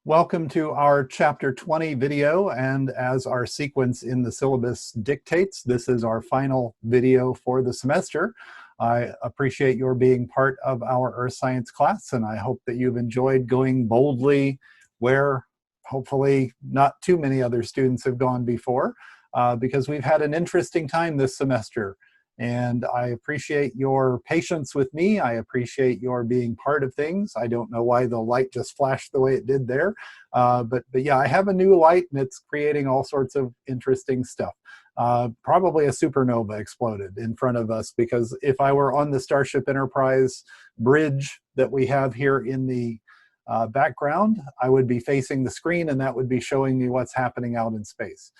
Welcome to our Chapter 20 video, and as our sequence in the syllabus dictates, this is our final video for the semester. I appreciate your being part of our Earth Science class, and I hope that you've enjoyed going boldly where hopefully not too many other students have gone before, because we've had an interesting time this semester. And I appreciate your patience with me. I appreciate your being part of things. I don't know why the light just flashed the way it did there. But yeah, I have a new light and it's creating all sorts of interesting stuff. Probably a supernova exploded in front of us, because if I were on the Starship Enterprise bridge that we have here in the background, I would be facing the screen and that would be showing me what's happening out in space.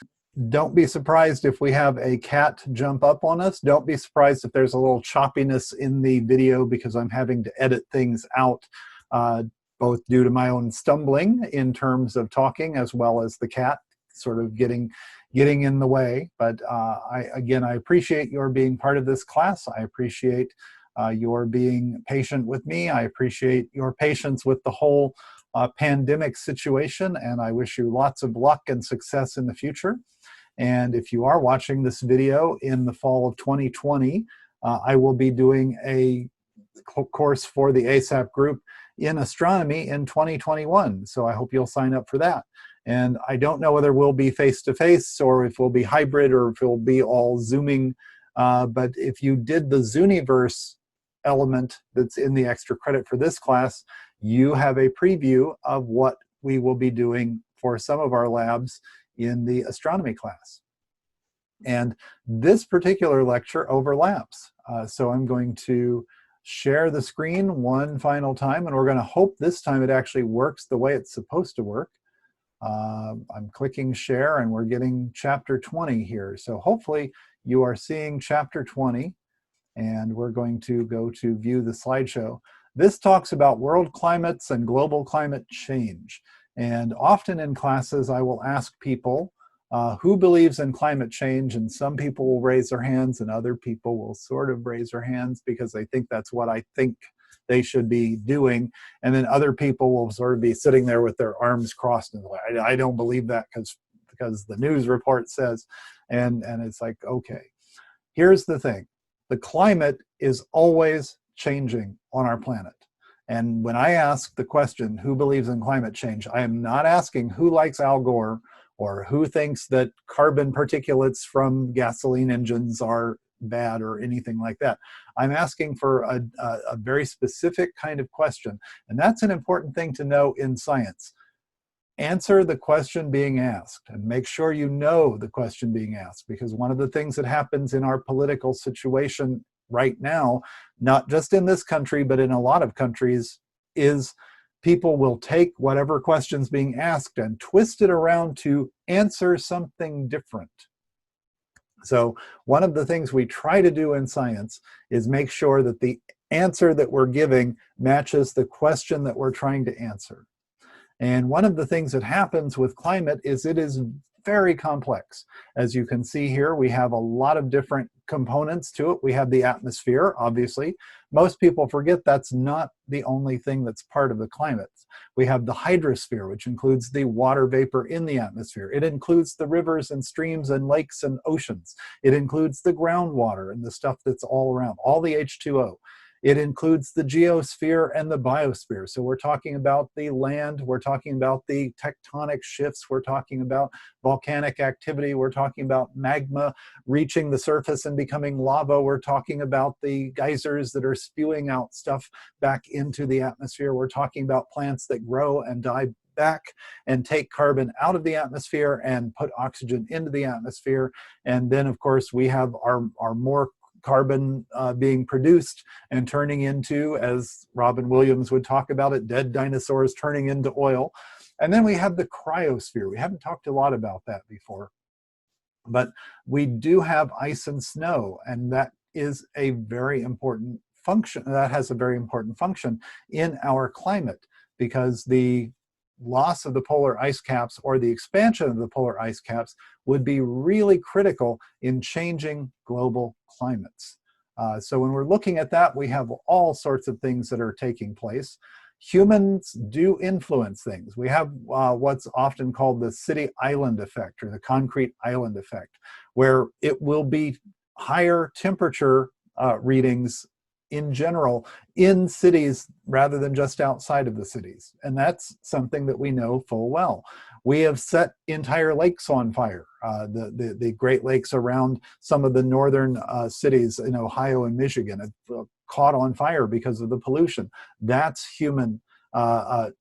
Don't be surprised if we have a cat jump up on us. Don't be surprised if there's a little choppiness in the video, because I'm having to edit things out, both due to my own stumbling in terms of talking, as well as the cat sort of getting in the way. But again, I appreciate your being part of this class. I appreciate your being patient with me. I appreciate your patience with the whole pandemic situation, and I wish you lots of luck and success in the future. And if you are watching this video in the fall of 2020, I will be doing a course for the ASAP group in astronomy in 2021. So I hope you'll sign up for that. And I don't know whether we'll be face-to-face or if we'll be hybrid or if it'll be all Zooming. But if you did the Zooniverse element that's in the extra credit for this class, you have a preview of what we will be doing for some of our labs in the astronomy class. And this particular lecture overlaps. So I'm going to share the screen one final time, and we're going to hope this time it actually works the way it's supposed to work. I'm clicking share and we're getting chapter 20 here. So hopefully you are seeing chapter 20, and we're going to go to view the slideshow. This talks about world climates and global climate change. And often in classes, I will ask people who believes in climate change, and some people will raise their hands and other people will sort of raise their hands because they think that's what I think they should be doing. And then other people will sort of be sitting there with their arms crossed and like, I don't believe that because the news report says, and it's like, okay, here's the thing. The climate is always changing on our planet. And when I ask the question, who believes in climate change, I am not asking who likes Al Gore or who thinks that carbon particulates from gasoline engines are bad or anything like that. I'm asking for a very specific kind of question. And that's an important thing to know in science. Answer the question being asked and make sure you know the question being asked, because one of the things that happens in our political situation right now, not just in this country, but in a lot of countries, is people will take whatever question's being asked and twist it around to answer something different. So one of the things we try to do in science is make sure that the answer that we're giving matches the question that we're trying to answer. And one of the things that happens with climate is it is very complex. As you can see here, we have a lot of different components to it. We have the atmosphere, obviously. Most people forget that's not the only thing that's part of the climate. We have the hydrosphere, which includes the water vapor in the atmosphere. It includes the rivers and streams and lakes and oceans. It includes the groundwater and the stuff that's all around, all the H2O. It includes the geosphere and the biosphere. So we're talking about the land, we're talking about the tectonic shifts, we're talking about volcanic activity, we're talking about magma reaching the surface and becoming lava, we're talking about the geysers that are spewing out stuff back into the atmosphere, we're talking about plants that grow and die back and take carbon out of the atmosphere and put oxygen into the atmosphere. And then, of course, we have our more carbon being produced and turning into, as Robin Williams would talk about it, dead dinosaurs turning into oil. And then we have the cryosphere. We haven't talked a lot about that before, but we do have ice and snow, and that is a very important function. That has a very important function in our climate, because the loss of the polar ice caps or the expansion of the polar ice caps would be really critical in changing global climates. So when we're looking at that, we have all sorts of things that are taking place. Humans do influence things. We have what's often called the city island effect or the concrete island effect, where it will be higher temperature readings in general in cities rather than just outside of the cities. And that's something that we know full well. We have set entire lakes on fire. The Great Lakes around some of the northern cities in Ohio and Michigan have caught on fire because of the pollution. That's human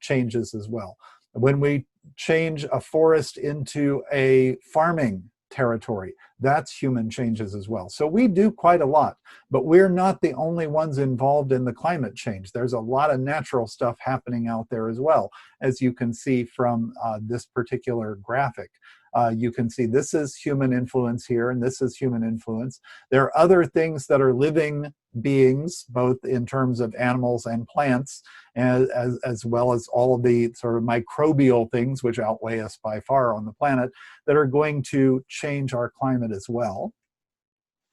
changes as well. When we change a forest into a farming territory, that's human changes as well. So we do quite a lot, but we're not the only ones involved in the climate change. There's a lot of natural stuff happening out there as well, as you can see from this particular graphic. You can see this is human influence here, and this is human influence. There are other things that are living beings, both in terms of animals and plants, as well as all of the sort of microbial things, which outweigh us by far on the planet, that are going to change our climate as well.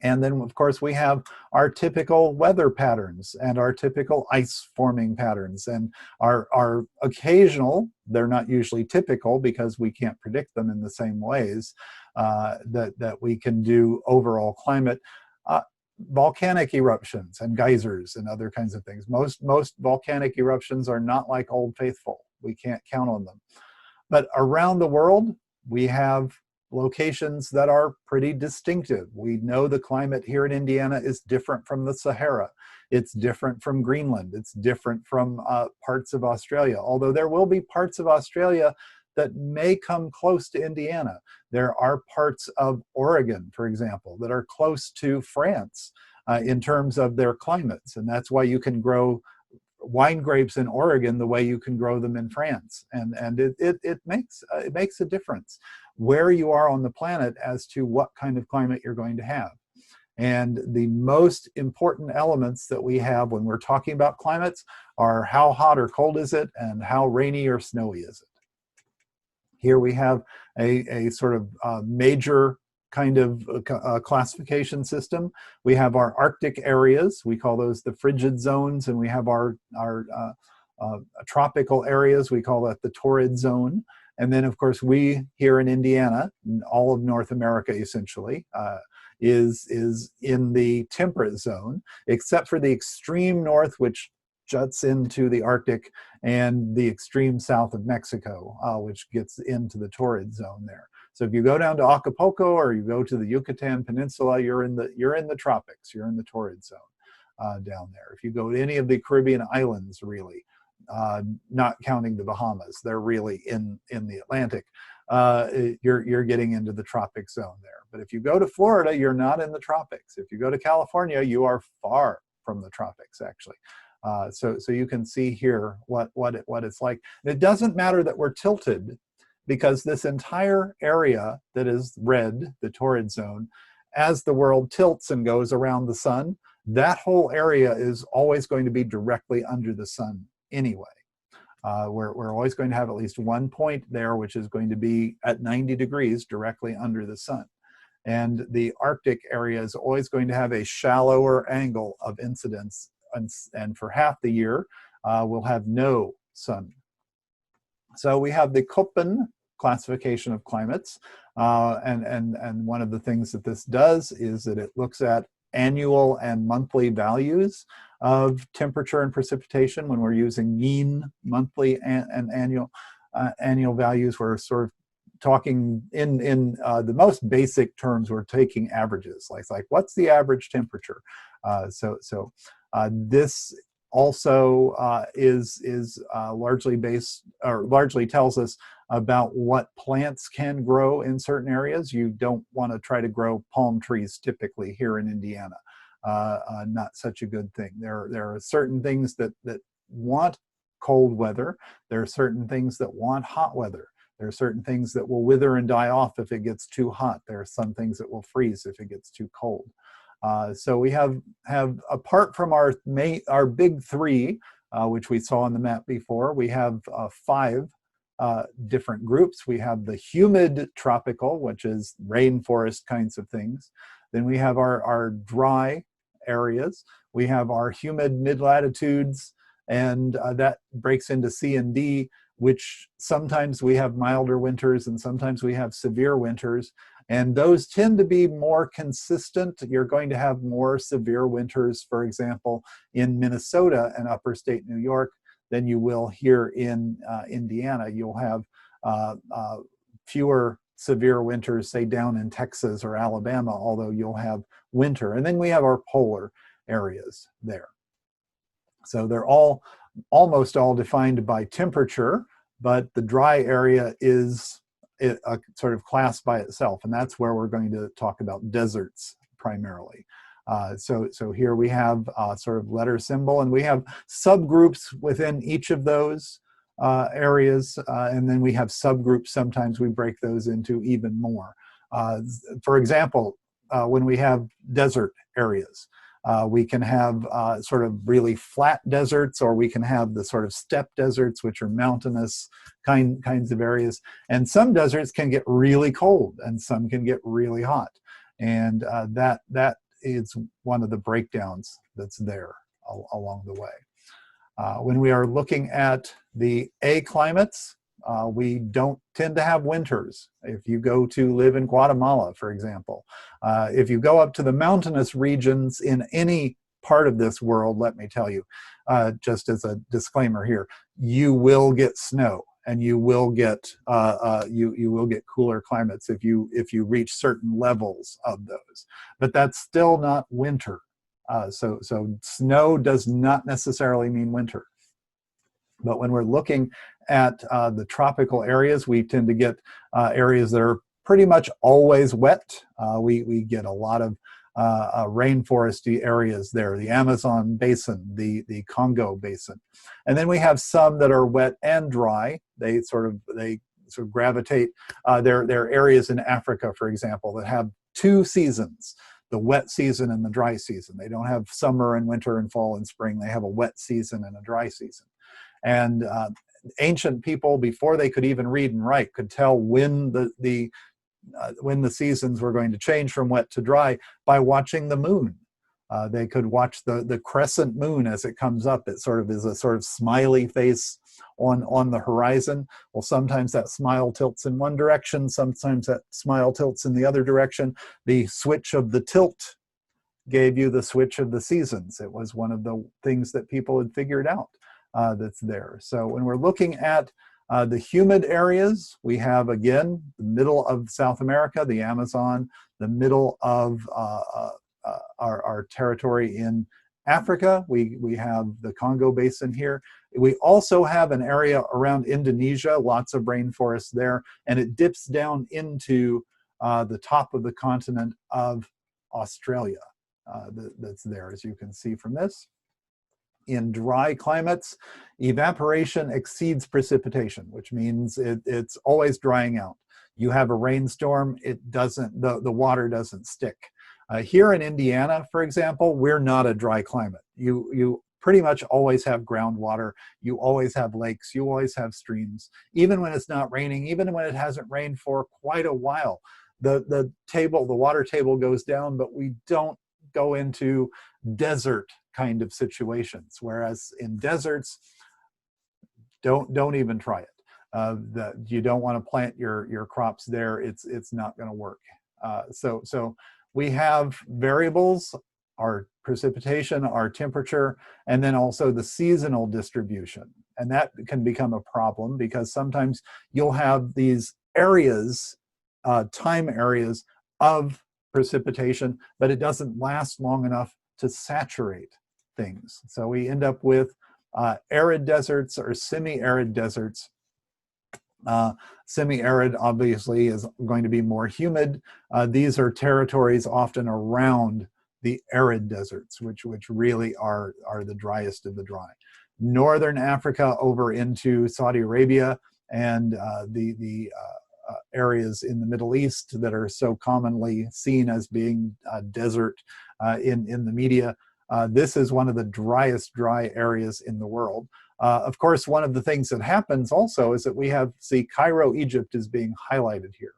And then, of course, we have our typical weather patterns and our typical ice forming patterns and our occasional, they're not usually typical because we can't predict them in the same ways that we can do overall climate. Volcanic eruptions and geysers and other kinds of things. Most volcanic eruptions are not like Old Faithful. We can't count on them. But around the world, we have locations that are pretty distinctive. We know the climate here in Indiana is different from the Sahara. It's different from Greenland. It's different from parts of Australia, although there will be parts of Australia that may come close to Indiana. There are parts of Oregon, for example, that are close to France in terms of their climates. And that's why you can grow wine grapes in Oregon the way you can grow them in France. And it makes a difference where you are on the planet as to what kind of climate you're going to have. And the most important elements that we have when we're talking about climates are how hot or cold is it and how rainy or snowy is it. Here we have a sort of major kind of classification system. We have our Arctic areas. We call those the frigid zones, and we have our tropical areas. We call that the torrid zone. And then, of course, we here in Indiana, all of North America essentially, is in the temperate zone, except for the extreme north, which juts into the Arctic, and the extreme south of Mexico, which gets into the torrid zone there. So if you go down to Acapulco or you go to the Yucatan Peninsula, you're in the tropics, you're in the torrid zone down there. If you go to any of the Caribbean islands, really, not counting the Bahamas, they're really in the Atlantic, you're getting into the tropic zone there. But if you go to Florida, you're not in the tropics. If you go to California, you are far from the tropics, actually. So you can see here what it's like. And it doesn't matter that we're tilted, because this entire area that is red, the torrid zone, as the world tilts and goes around the sun, that whole area is always going to be directly under the sun anyway. We're always going to have at least one point there which is going to be at 90 degrees directly under the sun. And the Arctic area is always going to have a shallower angle of incidence, and for half the year we'll have no sun. So we have the Köppen classification of climates, and one of the things that this does is that it looks at annual and monthly values of temperature and precipitation. When we're using mean, monthly, and annual values, we're sort of talking in the most basic terms. We're taking averages, like what's the average temperature? This also is largely based, or largely tells us about what plants can grow in certain areas. You don't want to try to grow palm trees typically here in Indiana. Not such a good thing. There are certain things that want cold weather. There are certain things that want hot weather. There are certain things that will wither and die off if it gets too hot. There are some things that will freeze if it gets too cold. So we have apart from our big three, which we saw on the map before, we have 5 different groups. We have the humid tropical, which is rainforest kinds of things. Then we have our dry areas. We have our humid mid-latitudes, and that breaks into C and D, which sometimes we have milder winters and sometimes we have severe winters. And those tend to be more consistent. You're going to have more severe winters, for example, in Minnesota and upper state New York than you will here in Indiana. You'll have fewer severe winters, say down in Texas or Alabama, although you'll have winter. And then we have our polar areas there. So they're almost all defined by temperature, but the dry area is a sort of class by itself, and that's where we're going to talk about deserts primarily. So here we have sort of letter symbol, and we have subgroups within each of those areas, and then we have subgroups. Sometimes we break those into even more. For example, when we have desert areas, we can have sort of really flat deserts, or we can have the sort of steppe deserts, which are mountainous kinds of areas. And some deserts can get really cold, and some can get really hot. And that is one of the breakdowns that's there along the way. When we are looking at the A climates, we don't tend to have winters. If you go to live in Guatemala, for example, if you go up to the mountainous regions in any part of this world, let me tell you, just as a disclaimer here, you will get snow, and you will get you will get cooler climates if you reach certain levels of those. But that's still not winter. So snow does not necessarily mean winter. But when we're looking at the tropical areas, we tend to get areas that are pretty much always wet. We get a lot of rainforesty areas there, the Amazon basin, the Congo basin. And then we have some that are wet and dry. They sort of gravitate. There are areas in Africa, for example, that have two seasons, the wet season and the dry season. They don't have summer and winter and fall and spring. They have a wet season and a dry season. And ancient people, before they could even read and write, could tell when the seasons were going to change from wet to dry by watching the moon. They could watch the crescent moon as it comes up. It sort of is a sort of smiley face on the horizon. Well, sometimes that smile tilts in one direction, sometimes that smile tilts in the other direction. The switch of the tilt gave you the switch of the seasons. It was one of the things that people had figured out that's there. So when we're looking at the humid areas, we have, again, the middle of South America, the Amazon, the middle of our territory in Africa. We have the Congo basin here. We also have an area around Indonesia, lots of rainforests there, and it dips down into the top of the continent of Australia that's there, as you can see from this. In dry climates, evaporation exceeds precipitation, which means it's always drying out. You have a rainstorm, the water doesn't stick. Here in Indiana, for example, we're not a dry climate. You pretty much always have groundwater. You always have lakes. You always have streams. Even when it's not raining, even when it hasn't rained for quite a while, the water table goes down, but we don't go into desert kind of situations. Whereas in deserts, don't even try it. You don't want to plant your crops there. It's not going to work. So we have variables, our precipitation, our temperature, and then also the seasonal distribution. And that can become a problem because sometimes you'll have these areas, time areas of precipitation, but it doesn't last long enough to saturate things. So we end up with arid deserts or semi-arid deserts. Semi-arid obviously is going to be more humid. These are territories often around the arid deserts, which really are the driest of the dry. Northern Africa over into Saudi Arabia and the areas in the Middle East that are so commonly seen as being desert in the media. This is one of the driest dry areas in the world. Of course, one of the things that happens also is that we see Cairo, Egypt is being highlighted here.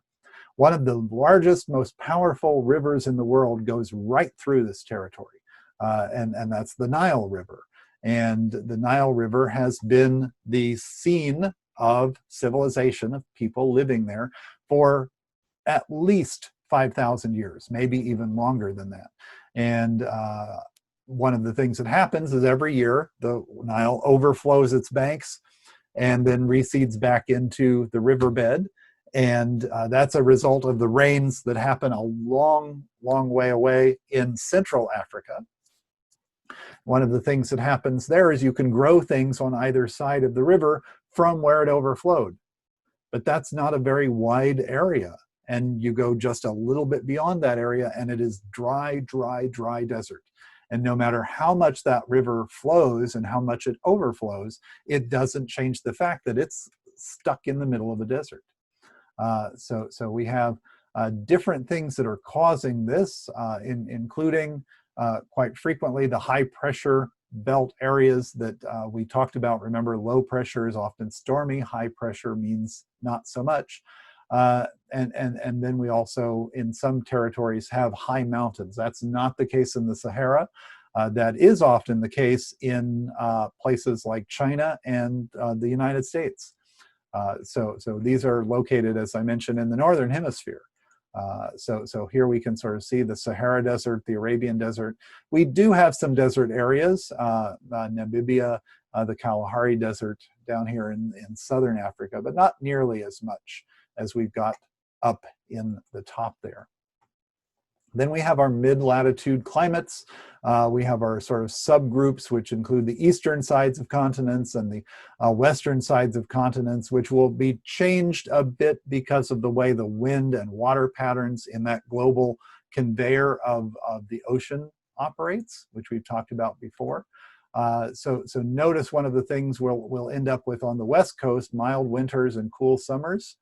One of the largest, most powerful rivers in the world goes right through this territory, and that's the Nile River. And the Nile River has been the scene of civilization, of people living there for at least 5,000 years, maybe even longer than that. And one of the things that happens is every year the Nile overflows its banks and then recedes back into the riverbed. And that's a result of the rains that happen a long, long way away in Central Africa. One of the things that happens there is you can grow things on either side of the river from where it overflowed. But that's not a very wide area. And you go just a little bit beyond that area and it is dry, dry, dry desert. And no matter how much that river flows and how much it overflows, it doesn't change the fact that it's stuck in the middle of a desert. So we have different things that are causing this, including quite frequently the high pressure belt areas that we talked about. Remember, low pressure is often stormy, high pressure means not so much. And then we also, in some territories, have high mountains. That's not the case in the Sahara. That is often the case in places like China and the United States. So these are located, as I mentioned, in the Northern Hemisphere. So here we can sort of see the Sahara Desert, the Arabian Desert. We do have some desert areas, Namibia, the Kalahari Desert down here in Southern Africa, but not nearly as much as we've got up in the top there. Then we have our mid-latitude climates. We have our sort of subgroups, which include the eastern sides of continents and the western sides of continents, which will be changed a bit because of the way the wind and water patterns in that global conveyor of the ocean operates, which we've talked about before. So notice one of the things we'll end up with on the West Coast, mild winters and cool summers.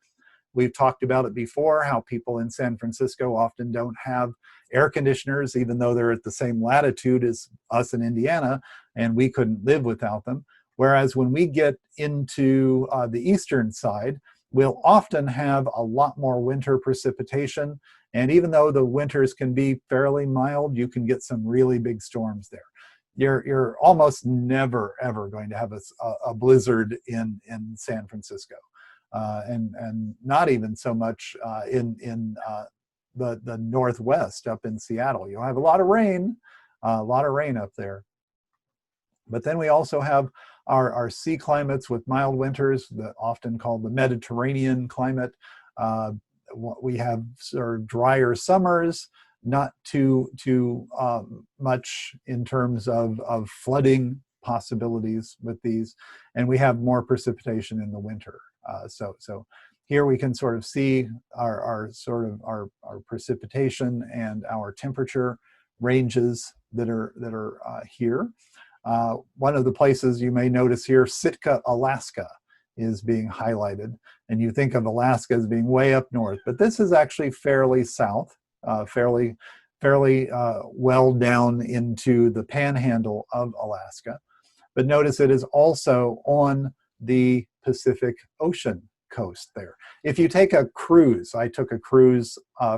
We've talked about it before, how people in San Francisco often don't have air conditioners, even though they're at the same latitude as us in Indiana, and we couldn't live without them. Whereas when we get into the eastern side, we'll often have a lot more winter precipitation. And even though the winters can be fairly mild, you can get some really big storms there. You're almost never, ever going to have a blizzard in San Francisco. And not even so much in the Northwest up in Seattle. You'll have a lot of rain up there. But then we also have our sea climates with mild winters, often called the Mediterranean climate. We have sort of drier summers, not too much in terms of flooding possibilities with these, and we have more precipitation in the winter. So here we can sort of see our precipitation and our temperature ranges that are here. One of the places you may notice here, Sitka, Alaska, is being highlighted, and you think of Alaska as being way up north, but this is actually fairly south, fairly well down into the panhandle of Alaska. But notice it is also on the Pacific Ocean coast there. If you take a cruise, I took a cruise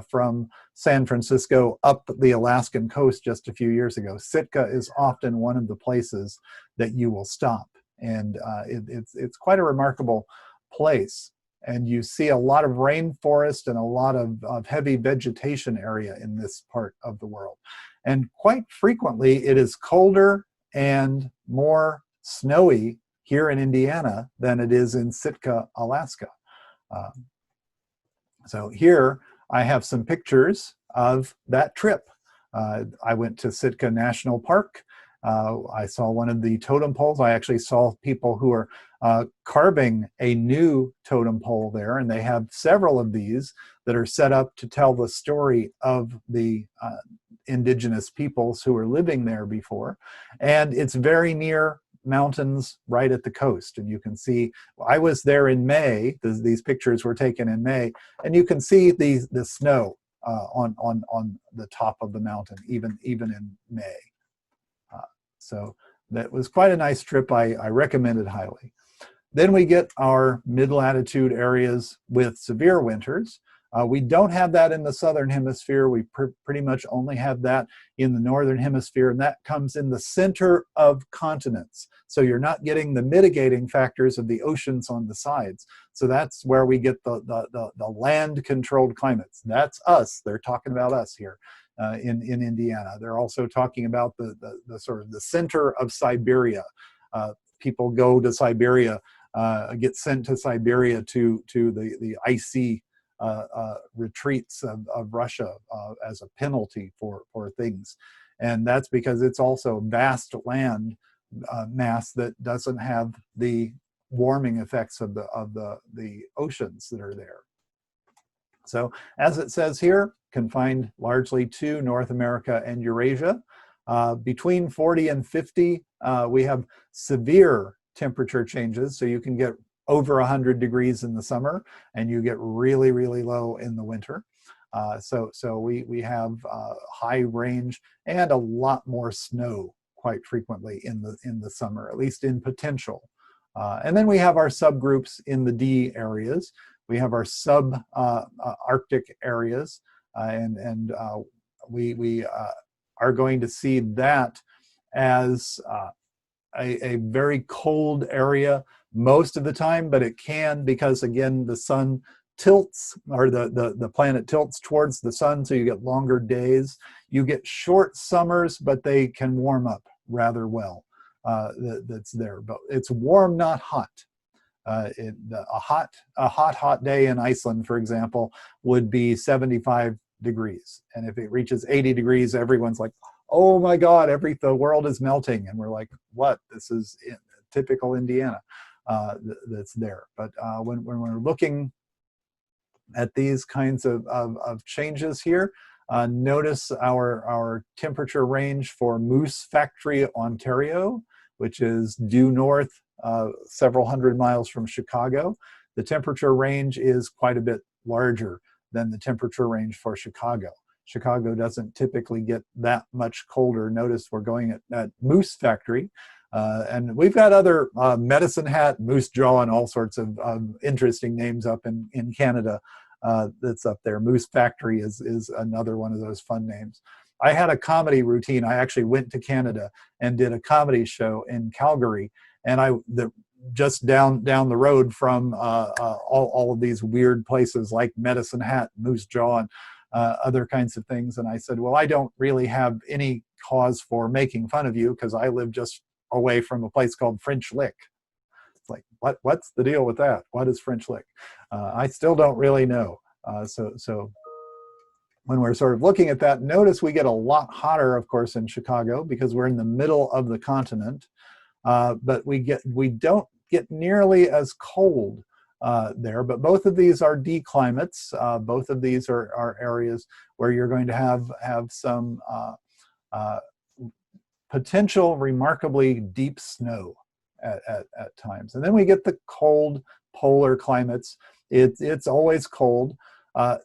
from San Francisco up the Alaskan coast just a few years ago. Sitka is often one of the places that you will stop. And it's quite a remarkable place. And you see a lot of rainforest and a lot of heavy vegetation area in this part of the world. And quite frequently, it is colder and more snowy here in Indiana than it is in Sitka, Alaska. So here I have some pictures of that trip. I went to Sitka National Park. I saw one of the totem poles. I actually saw people who are carving a new totem pole there, and they have several of these that are set up to tell the story of the indigenous peoples who were living there before. And it's very near mountains right at the coast. And you can see, I was there in May, these pictures were taken in May, and you can see the snow on the top of the mountain, even in May. So that was quite a nice trip. I recommend it highly. Then we get our mid-latitude areas with severe winters. We don't have that in the southern hemisphere. We pretty much only have that in the northern hemisphere, and that comes in the center of continents. So you're not getting the mitigating factors of the oceans on the sides. So that's where we get the land-controlled climates. That's us. They're talking about us here in Indiana. They're also talking about the sort of the center of Siberia. People go to Siberia, get sent to Siberia to the icy retreats of Russia as a penalty for things. And that's because it's also vast land mass that doesn't have the warming effects of the oceans that are there. So as it says here, confined largely to North America and Eurasia. Between 40 and 50, we have severe temperature changes. So you can get over 100 degrees in the summer, and you get really, really low in the winter. So we have high range and a lot more snow quite frequently in the summer, at least in potential. And then we have our subgroups in the D areas. We have our sub-Arctic areas, and we are going to see that as a very cold area most of the time, but it can, because again, the sun tilts, or the planet tilts towards the sun, so you get longer days. You get short summers, but they can warm up rather well. That's there, but it's warm, not hot. A hot day in Iceland, for example, would be 75 degrees. And if it reaches 80 degrees, everyone's like, oh my God, the world is melting. And we're like, what? This is typical Indiana that's there. But when we're looking at these kinds of changes here, notice our temperature range for Moose Factory, Ontario, which is due north several hundred miles from Chicago. The temperature range is quite a bit larger than the temperature range for Chicago. Chicago doesn't typically get that much colder. Notice we're going at Moose Factory. And we've got other Medicine Hat, Moose Jaw, and all sorts of interesting names up in Canada that's up there. Moose Factory is another one of those fun names. I had a comedy routine. I actually went to Canada and did a comedy show in Calgary. And just down the road from all of these weird places like Medicine Hat, Moose Jaw, and other kinds of things. And I said, well, I don't really have any cause for making fun of you because I live just away from a place called French Lick. It's like, what's the deal with that? What is French Lick? I still don't really know. So when we're sort of looking at that, notice we get a lot hotter, of course, in Chicago because we're in the middle of the continent. But we don't get nearly as cold there. But both of these are D climates. Both of these are areas where you're going to have some potential remarkably deep snow at times. And then we get the cold polar climates. It's always cold.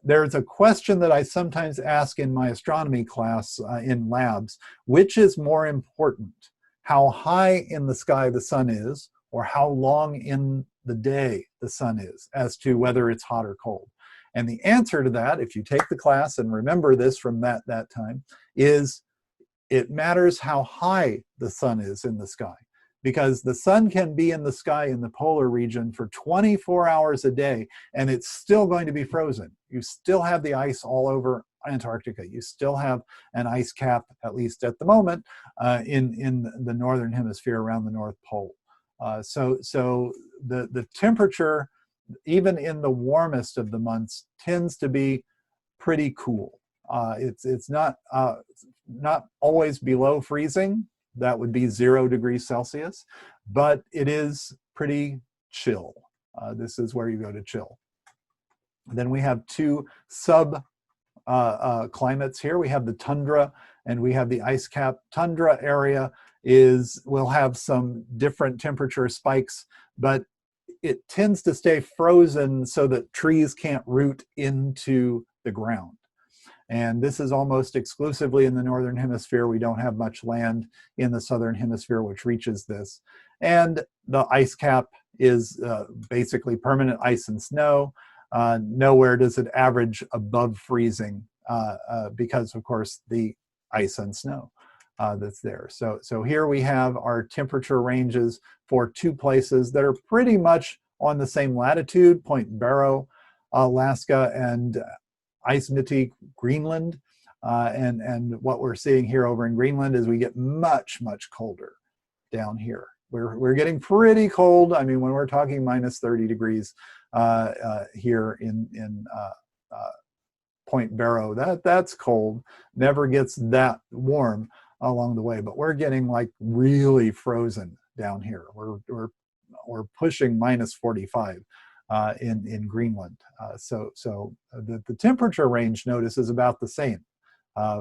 There's a question that I sometimes ask in my astronomy class in labs: which is more important, how high in the sky the sun is, or how long in the day the sun is, as to whether it's hot or cold? And the answer to that, if you take the class and remember this from that time, is it matters how high the sun is in the sky. Because the sun can be in the sky in the polar region for 24 hours a day, and it's still going to be frozen. You still have the ice all over Antarctica. You still have an ice cap, at least at the moment, in the northern hemisphere around the North Pole. So the temperature, even in the warmest of the months, tends to be pretty cool. It's not always below freezing. That would be 0 degrees Celsius, but it is pretty chill. This is where you go to chill. Then we have two sub climates here. We have the tundra and we have the ice cap. Tundra area will have some different temperature spikes, but it tends to stay frozen so that trees can't root into the ground. And this is almost exclusively in the northern hemisphere. We don't have much land in the southern hemisphere which reaches this. And the ice cap is basically permanent ice and snow. nowhere does it average above freezing because, of course, the ice and snow that's there. So here we have our temperature ranges for two places that are pretty much on the same latitude, Point Barrow, Alaska, and Ice-Nitty, Greenland. And what we're seeing here over in Greenland is we get much, much colder down here. We're getting pretty cold. I mean, when we're talking minus 30 degrees here in Point Barrow, that's cold. Never gets that warm along the way, but we're getting like really frozen down here. We're pushing minus 45 in Greenland. So the temperature range, notice, is about the same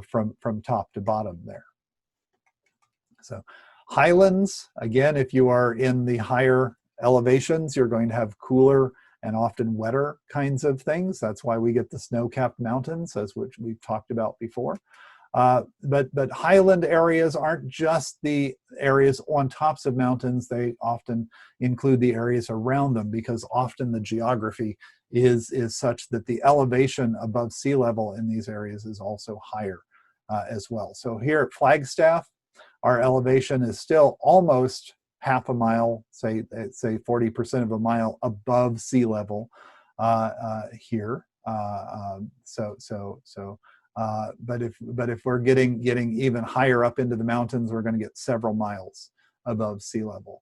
from top to bottom there. So highlands, again, if you are in the higher elevations, you're going to have cooler and often wetter kinds of things. That's why we get the snow-capped mountains, as which we've talked about before. But highland areas aren't just the areas on tops of mountains. They often include the areas around them, because often the geography is such that the elevation above sea level in these areas is also higher as well. So here at Flagstaff, our elevation is still almost half a mile, say 40% of a mile above sea level here. But if we're getting even higher up into the mountains, we're going to get several miles above sea level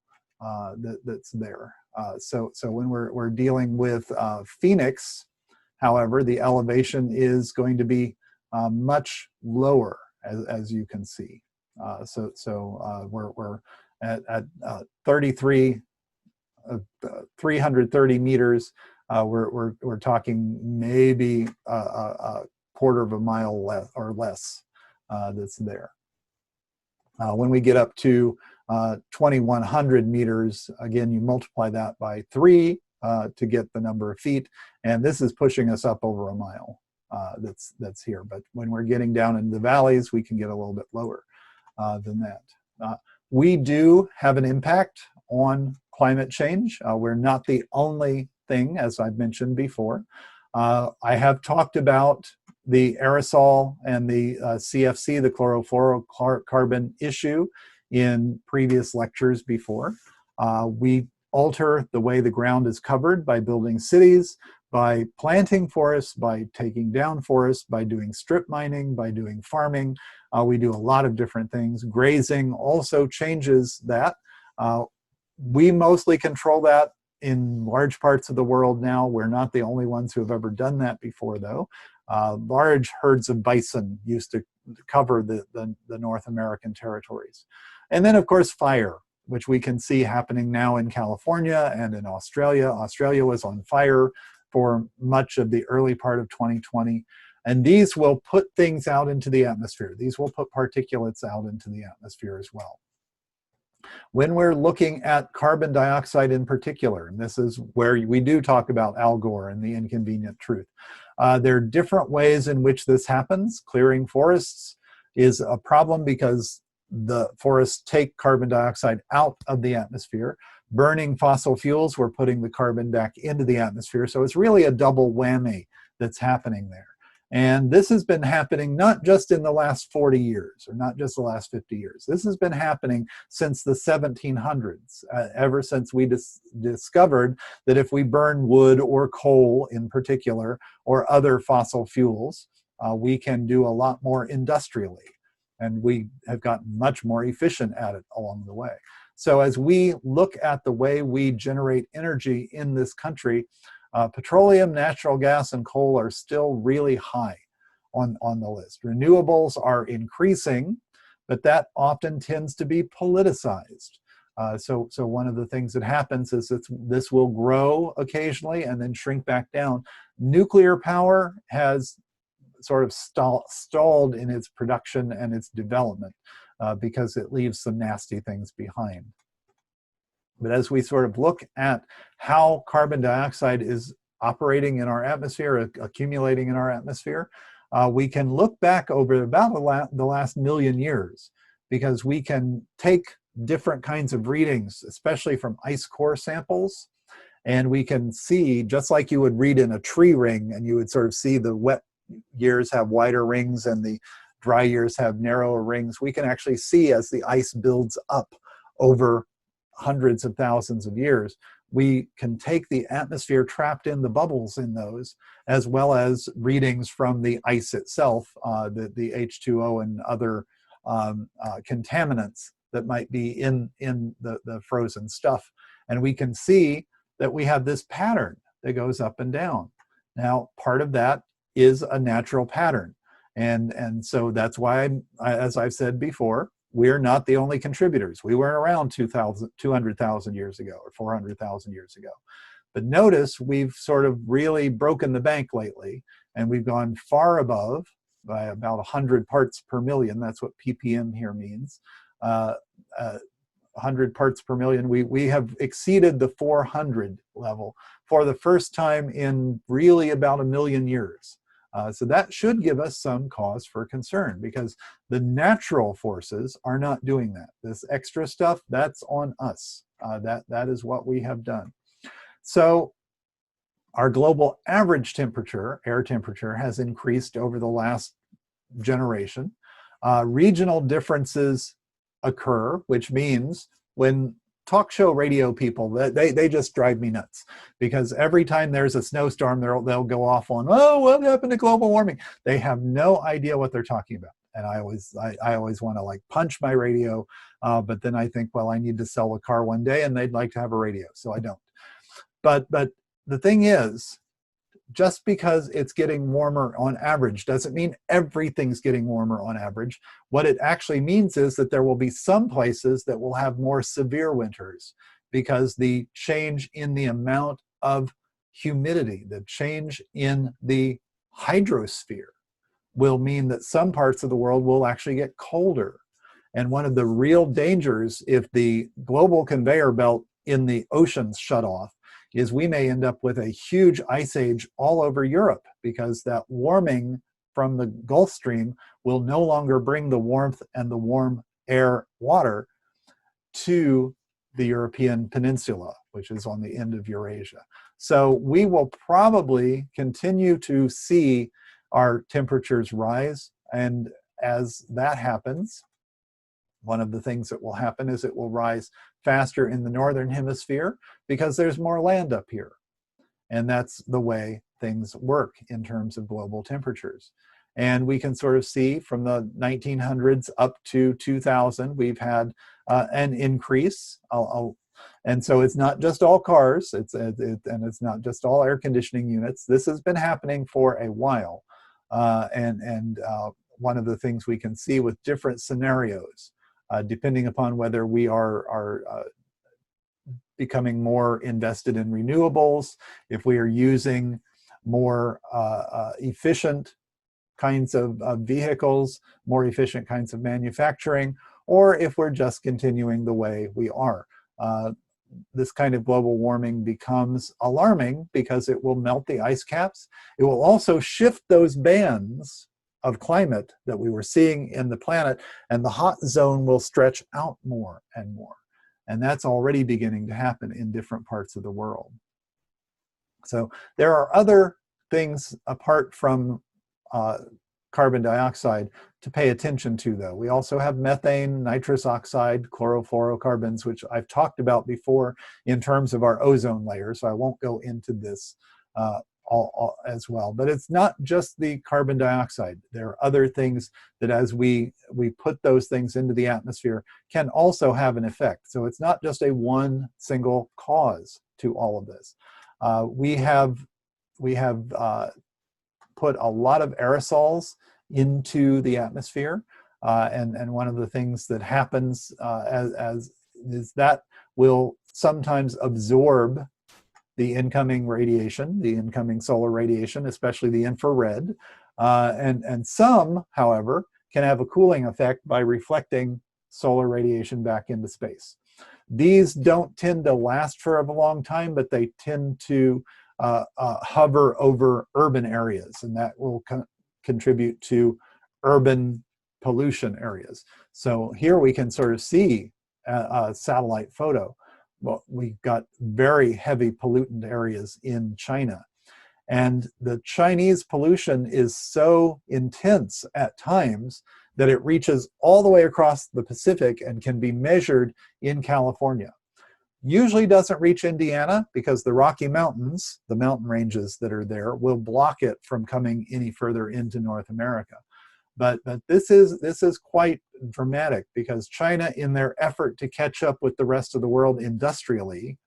that's there. So when we're dealing with Phoenix, however, the elevation is going to be much lower, as you can see. We're at 330 meters. We're talking maybe a quarter of a mile or less that's there. When we get up to 2,100 meters, again, you multiply that by 3 to get the number of feet, and this is pushing us up over a mile that's here. But when we're getting down in the valleys, we can get a little bit lower than that. We do have an impact on climate change. We're not the only thing, as I've mentioned before. I have talked about the aerosol and the CFC, the chlorofluorocarbon issue, in previous lectures before. We alter the way the ground is covered by building cities, by planting forests, by taking down forests, by doing strip mining, by doing farming. We do a lot of different things. Grazing also changes that. We mostly control that in large parts of the world now. We're not the only ones who have ever done that before, though. Large herds of bison used to cover the North American territories. And then, of course, fire, which we can see happening now in California and in Australia. Australia was on fire for much of the early part of 2020. And these will put things out into the atmosphere. These will put particulates out into the atmosphere as well. When we're looking at carbon dioxide in particular, and this is where we do talk about Al Gore and the inconvenient truth, there are different ways in which this happens. Clearing forests is a problem because the forests take carbon dioxide out of the atmosphere. Burning fossil fuels, we're putting the carbon back into the atmosphere. So it's really a double whammy that's happening there. And this has been happening not just in the last 40 years or not just the last 50 years. This has been happening since the 1700s, ever since we discovered that if we burn wood or coal in particular, or other fossil fuels, we can do a lot more industrially. And we have gotten much more efficient at it along the way. So as we look at the way we generate energy in this country, petroleum, natural gas, and coal are still really high on the list. Renewables are increasing, but that often tends to be politicized. So one of the things that happens is that this will grow occasionally and then shrink back down. Nuclear power has sort of stalled in its production and its development because it leaves some nasty things behind. But as we sort of look at how carbon dioxide is operating in our atmosphere, accumulating in our atmosphere, we can look back over about the last million years, because we can take different kinds of readings, especially from ice core samples, And we can see, just like you would read in a tree ring, and you would sort of see the wet years have wider rings and the dry years have narrower rings, we can actually see as the ice builds up over hundreds of thousands of years, we can take the atmosphere trapped in the bubbles in those, as well as readings from the ice itself, the H2O and other contaminants that might be in the frozen stuff. And we can see that we have this pattern that goes up and down. Now, part of that is a natural pattern. And so that's why, as I've said before, we're not the only contributors. We weren't around 200,000 years ago or 400,000 years ago. But notice we've sort of really broken the bank lately, and we've gone far above by about 100 parts per million. That's what ppm here means. 100 parts per million. We have exceeded the 400 level for the first time in really about 1 million years. So that should give us some cause for concern, because the natural forces are not doing that. This extra stuff, that's on us. That is what we have done. So our global average temperature, air temperature, has increased over the last generation. Regional differences occur, which means when talk show radio people, they just drive me nuts, because every time there's a snowstorm, they'll go off on, oh, what happened to global warming? They have no idea what they're talking about. And I always want to like punch my radio, but then I think, well, I need to sell a car one day and they'd like to have a radio, so I don't. But the thing is, just because it's getting warmer on average doesn't mean everything's getting warmer on average. What it actually means is that there will be some places that will have more severe winters, because the change in the amount of humidity, the change in the hydrosphere, will mean that some parts of the world will actually get colder. And one of the real dangers, if the global conveyor belt in the oceans shut off, is we may end up with a huge ice age all over Europe, because that warming from the Gulf Stream will no longer bring the warmth and the warm air water to the European peninsula, which is on the end of Eurasia. So we will probably continue to see our temperatures rise. And as that happens, one of the things that will happen is it will rise faster in the northern hemisphere, because there's more land up here. And that's the way things work in terms of global temperatures. And we can sort of see from the 1900s up to 2000, we've had an increase. And so it's not just all cars, and it's not just all air conditioning units. This has been happening for a while. One of the things we can see with different scenarios, depending upon whether we are becoming more invested in renewables, if we are using more efficient kinds of vehicles, more efficient kinds of manufacturing, or if we're just continuing the way we are. This kind of global warming becomes alarming because it will melt the ice caps. It will also shift those bands of climate that we were seeing in the planet, and the hot zone will stretch out more and more. And that's already beginning to happen in different parts of the world. So there are other things apart from carbon dioxide to pay attention to, though. We also have methane, nitrous oxide, chlorofluorocarbons, which I've talked about before in terms of our ozone layer, so I won't go into this as well. But it's not just the carbon dioxide. There are other things that, as we put those things into the atmosphere, can also have an effect. So it's not just a one single cause to all of this. We have put a lot of aerosols into the atmosphere, and one of the things that happens is that will sometimes absorb the incoming radiation, the incoming solar radiation, especially the infrared, and some, however, can have a cooling effect by reflecting solar radiation back into space. These don't tend to last for a long time, but they tend to hover over urban areas, and that will contribute to urban pollution areas. So here we can sort of see a satellite photo well, we've got very heavy pollutant areas in China. And the Chinese pollution is so intense at times that it reaches all the way across the Pacific and can be measured in California. Usually doesn't reach Indiana because the Rocky Mountains, the mountain ranges that are there, will block it from coming any further into North America. But this is quite dramatic because China, in their effort to catch up with the rest of the world industrially,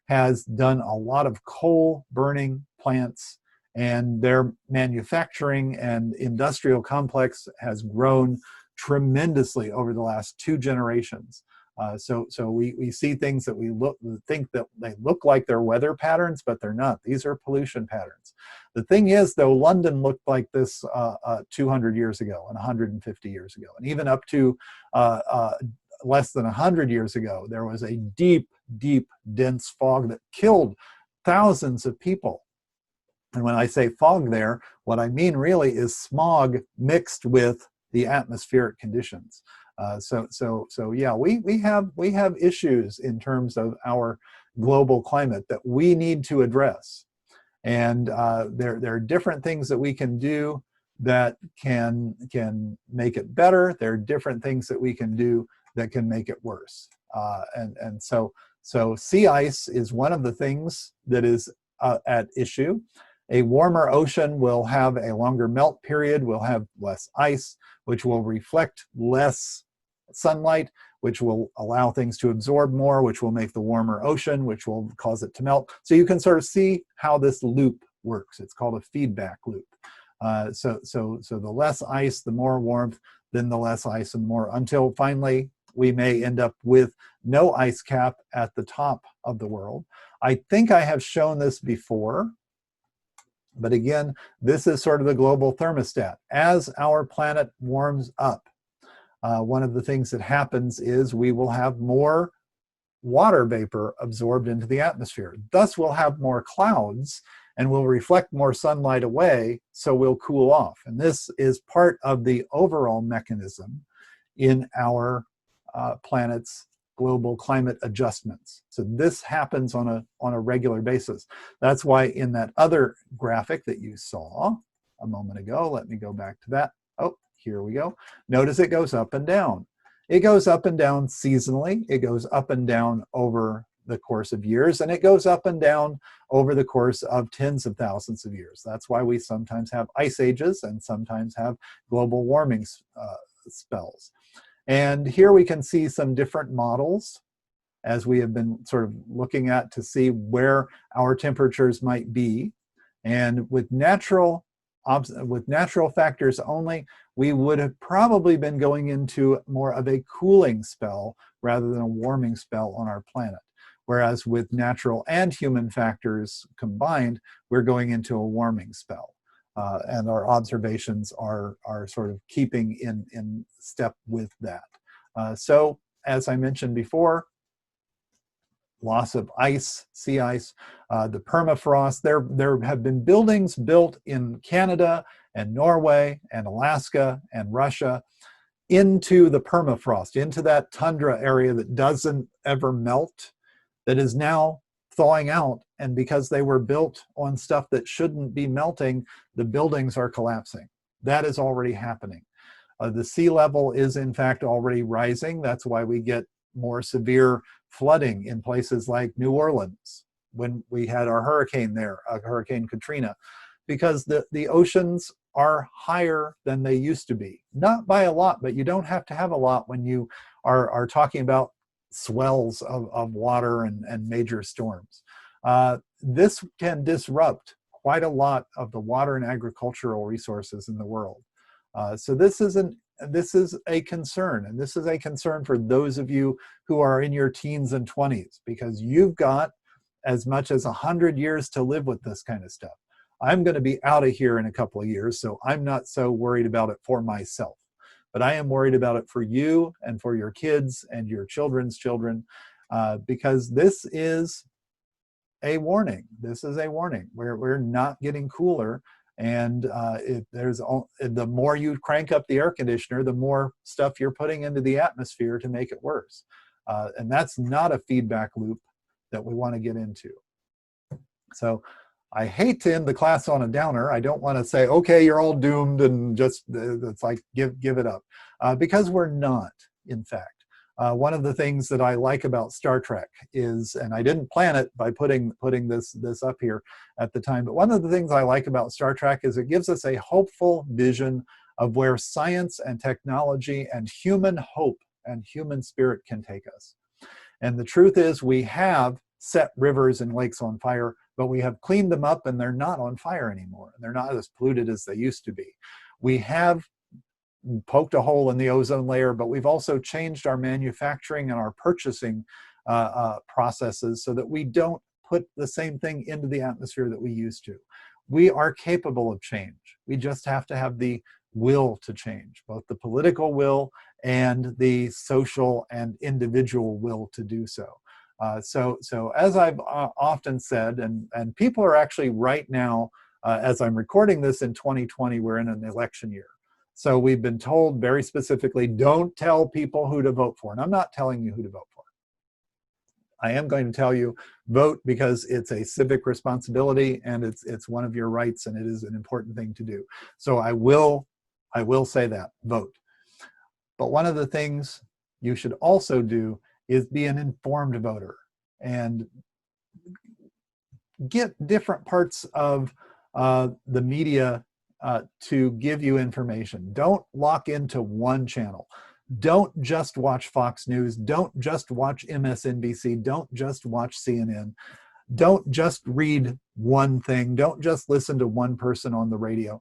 has done a lot of coal burning plants, and their manufacturing and industrial complex has grown tremendously over the last 2 generations. So we see things that we think that they look like they're weather patterns, but they're not. These are pollution patterns. The thing is, though, London looked like this 200 years ago and 150 years ago, and even up to less than 100 years ago, there was a deep, deep, dense fog that killed thousands of people. And when I say fog there, what I mean really is smog mixed with the atmospheric conditions. So yeah, we have issues in terms of our global climate that we need to address. And there are different things that we can do that can make it better. There are different things that we can do that can make it worse. So sea ice is one of the things that is at issue. A warmer ocean will have a longer melt period, will have less ice, which will reflect less sunlight, which will allow things to absorb more, which will make the warmer ocean, which will cause it to melt. So you can sort of see how this loop works. It's called a feedback loop. So the less ice, the more warmth, then the less ice and more, until finally we may end up with no ice cap at the top of the world. I think I have shown this before, but again, this is sort of the global thermostat. As our planet warms up, one of the things that happens is we will have more water vapor absorbed into the atmosphere. Thus, we'll have more clouds and will reflect more sunlight away, so we'll cool off. And this is part of the overall mechanism in our planet's global climate adjustments. So this happens on a regular basis. That's why in that other graphic that you saw a moment ago, let me go back to that. Oh, here we go. Notice it goes up and down. It goes up and down seasonally. It goes up and down over the course of years, and it goes up and down over the course of tens of thousands of years. That's why we sometimes have ice ages and sometimes have global warming spells. And here we can see some different models as we have been sort of looking at to see where our temperatures might be. And with natural factors only, we would have probably been going into more of a cooling spell rather than a warming spell on our planet. Whereas with natural and human factors combined, we're going into a warming spell. And our observations are sort of keeping in step with that. So as I mentioned before, loss of ice, sea ice, the permafrost. There have been buildings built in Canada and Norway and Alaska and Russia into the permafrost, into that tundra area that doesn't ever melt, that is now thawing out. And because they were built on stuff that shouldn't be melting, the buildings are collapsing. That is already happening. The sea level is in fact already rising. That's why we get more severe flooding in places like New Orleans when we had our hurricane there, Hurricane Katrina, because the oceans are higher than they used to be. Not by a lot, but you don't have to have a lot when you are talking about swells of water and major storms. This can disrupt quite a lot of the water and agricultural resources in the world. So this is a concern, and this is a concern for those of you who are in your teens and 20s, because you've got as much as 100 years to live with this kind of stuff. I'm going to be out of here in a couple of years, so I'm not so worried about it for myself. But I am worried about it for you and for your kids and your children's children, because this is a warning. This is a warning. We're not getting cooler. And the more you crank up the air conditioner, the more stuff you're putting into the atmosphere to make it worse. And that's not a feedback loop. that we want to get into. So I hate to end the class on a downer. I don't want to say, okay, you're all doomed and just, it's like, give it up. Because we're not, in fact. One of the things that I like about Star Trek is, and I didn't plan it by putting this up here at the time, but one of the things I like about Star Trek is it gives us a hopeful vision of where science and technology and human hope and human spirit can take us. And the truth is, we have set rivers and lakes on fire, but we have cleaned them up and they're not on fire anymore. They're not as polluted as they used to be. We have poked a hole in the ozone layer, but we've also changed our manufacturing and our purchasing processes so that we don't put the same thing into the atmosphere that we used to. We are capable of change. We just have to have the will to change, both the political will and the social and individual will to do so. So as I've often said, and people are actually right now, as I'm recording this in 2020, we're in an election year. So we've been told very specifically, don't tell people who to vote for. And I'm not telling you who to vote for. I am going to tell you, vote because it's a civic responsibility and it's one of your rights and it is an important thing to do. So I will say that, vote. But one of the things you should also do is be an informed voter and get different parts of the media to give you information. Don't lock into one channel. Don't just watch Fox News. Don't just watch MSNBC. Don't just watch CNN. Don't just read one thing. Don't just listen to one person on the radio.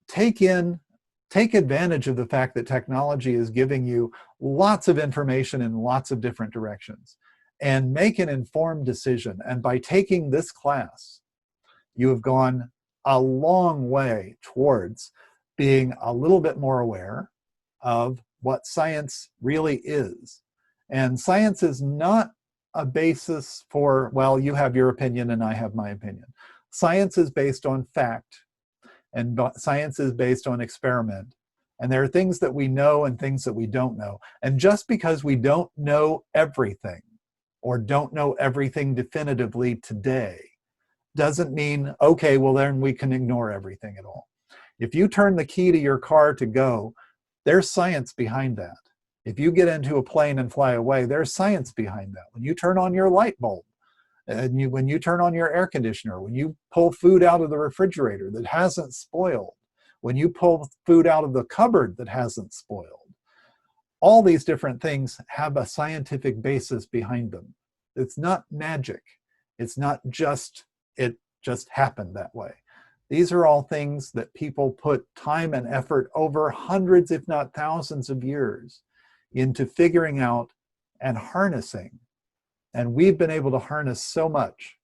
Take advantage of the fact that technology is giving you lots of information in lots of different directions, and make an informed decision. And by taking this class, you have gone a long way towards being a little bit more aware of what science really is. And science is not a basis for, well, you have your opinion and I have my opinion. Science is based on fact, and science is based on experiment. And there are things that we know and things that we don't know. And just because we don't know everything or don't know everything definitively today doesn't mean, okay, well then we can ignore everything at all. If you turn the key to your car to go, there's science behind that. If you get into a plane and fly away, there's science behind that. When you turn on your light bulb, and when you turn on your air conditioner, when you pull food out of the refrigerator that hasn't spoiled, when you pull food out of the cupboard that hasn't spoiled, all these different things have a scientific basis behind them. It's not magic. It's not just, it just happened that way. These are all things that people put time and effort over hundreds, if not thousands of years into figuring out and harnessing. And we've been able to harness so much.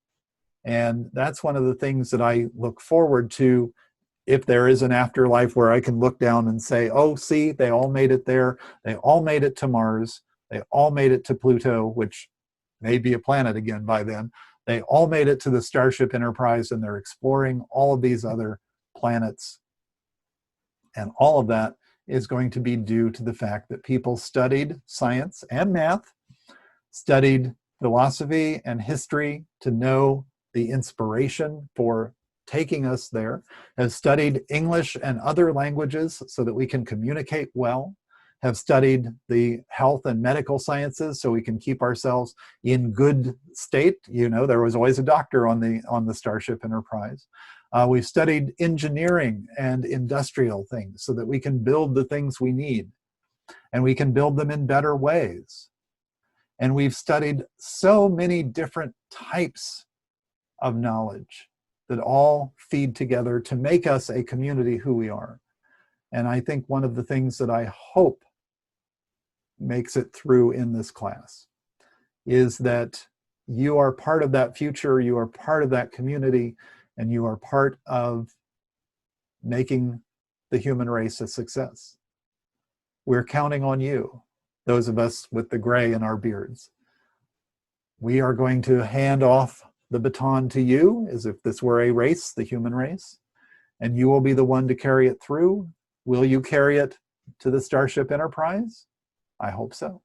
And that's one of the things that I look forward to, if there is an afterlife where I can look down and say, oh, see, they all made it there. They all made it to Mars. They all made it to Pluto, which may be a planet again by then. They all made it to the Starship Enterprise, and they're exploring all of these other planets. And all of that is going to be due to the fact that people studied science and math, studied philosophy and history to know the inspiration for taking us there, have studied English and other languages so that we can communicate well, have studied the health and medical sciences so we can keep ourselves in good state. You know, there was always a doctor on the Starship Enterprise. We've studied engineering and industrial things so that we can build the things we need, and we can build them in better ways. And we've studied so many different types of knowledge that all feed together to make us a community who we are. And I think one of the things that I hope makes it through in this class is that you are part of that future, you are part of that community, and you are part of making the human race a success. We're counting on you, those of us with the gray in our beards. We are going to hand off the baton to you as if this were a race, the human race, and you will be the one to carry it through. Will you carry it to the Starship Enterprise? I hope so.